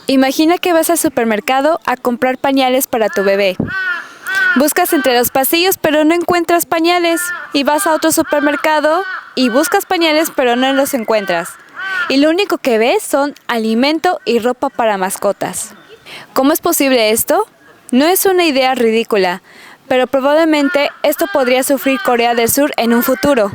Imagina que vas al supermercado a comprar pañales para tu bebé. Buscas entre los pasillos pero no encuentras pañales. Y vas a otro supermercado y buscas pañales pero no los encuentras. Y lo único que ves son alimento y ropa para mascotas. ¿Cómo es posible esto? No es una idea ridícula, pero probablemente esto podría sufrir Corea del Sur en un futuro.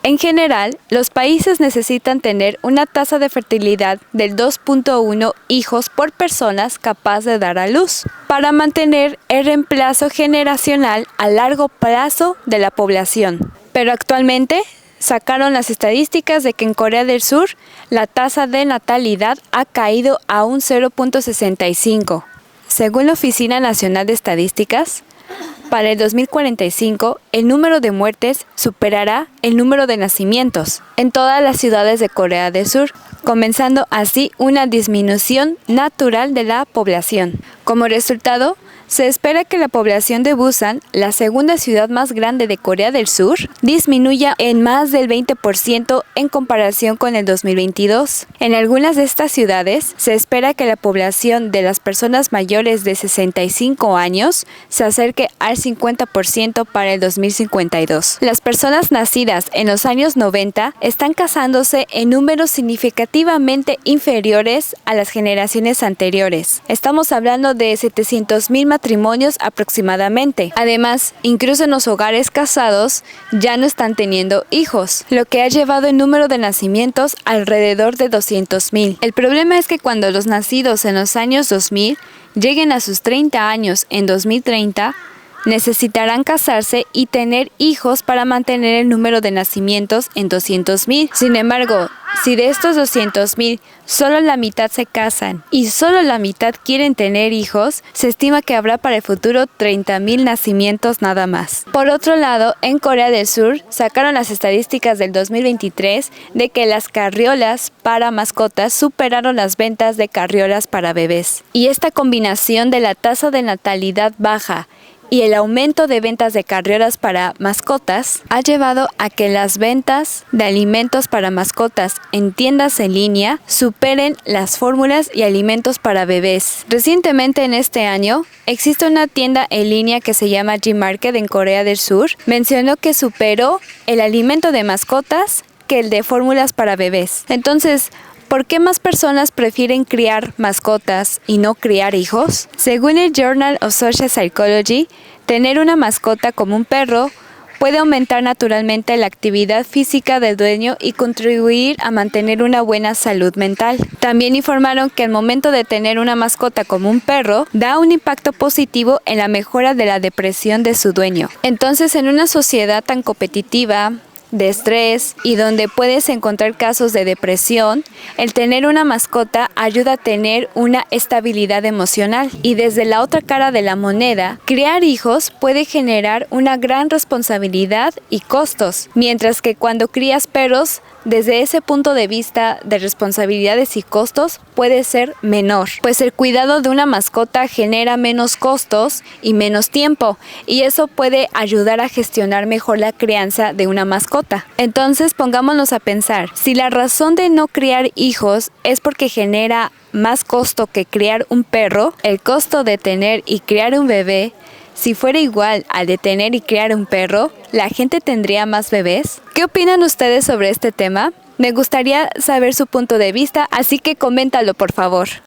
En general, los países necesitan tener una tasa de fertilidad del 2.1 hijos por personas capaz de dar a luz, para mantener el reemplazo generacional a largo plazo de la población. Pero actualmente, sacaron las estadísticas de que en Corea del Sur la tasa de natalidad ha caído a un 0.65. Según la Oficina Nacional de Estadísticas, para el 2045, el número de muertes superará el número de nacimientos en todas las ciudades de Corea del Sur, comenzando así una disminución natural de la población. Como resultado, se espera que la población de Busan, la segunda ciudad más grande de Corea del Sur, disminuya en más del 20% en comparación con el 2022. En algunas de estas ciudades, se espera que la población de las personas mayores de 65 años se acerque al 50% para el 2052. Las personas nacidas en los años 90 están casándose en números significativamente inferiores a las generaciones anteriores. Estamos hablando de 700,000 matrimonios aproximadamente. Además, incluso en los hogares casados ya no están teniendo hijos, lo que ha llevado el número de nacimientos alrededor de 200,000. El problema es que cuando los nacidos en los años 2000 lleguen a sus 30 años en 2030, necesitarán casarse y tener hijos para mantener el número de nacimientos en 200,000. Sin embargo, si de estos 200,000 solo la mitad se casan y solo la mitad quieren tener hijos, se estima que habrá para el futuro 30,000 nacimientos nada más. Por otro lado, en Corea del Sur sacaron las estadísticas del 2023 de que las carriolas para mascotas superaron las ventas de carriolas para bebés. Y esta combinación de la tasa de natalidad baja y el aumento de ventas de carriolas para mascotas ha llevado a que las ventas de alimentos para mascotas en tiendas en línea superen las fórmulas y alimentos para bebés. Recientemente en este año, existe una tienda en línea que se llama Gmarket en Corea del Sur. Mencionó que superó el alimento de mascotas que el de fórmulas para bebés. Entonces, ¿por qué más personas prefieren criar mascotas y no criar hijos? Según el Journal of Social Psychology, tener una mascota como un perro puede aumentar naturalmente la actividad física del dueño y contribuir a mantener una buena salud mental. También informaron que al momento de tener una mascota como un perro, da un impacto positivo en la mejora de la depresión de su dueño. Entonces, en una sociedad tan competitiva, de estrés y donde puedes encontrar casos de depresión, el tener una mascota ayuda a tener una estabilidad emocional. Y desde la otra cara de la moneda, criar hijos puede generar una gran responsabilidad y costos, mientras que cuando crías perros, desde ese punto de vista de responsabilidades y costos, puede ser menor, pues el cuidado de una mascota genera menos costos y menos tiempo, y eso puede ayudar a gestionar mejor la crianza de una mascota. Entonces, pongámonos a pensar, si la razón de no criar hijos es porque genera más costo que criar un perro, el costo de tener y criar un bebé, si fuera igual al de tener y criar un perro, ¿la gente tendría más bebés? ¿Qué opinan ustedes sobre este tema? Me gustaría saber su punto de vista, así que coméntalo por favor.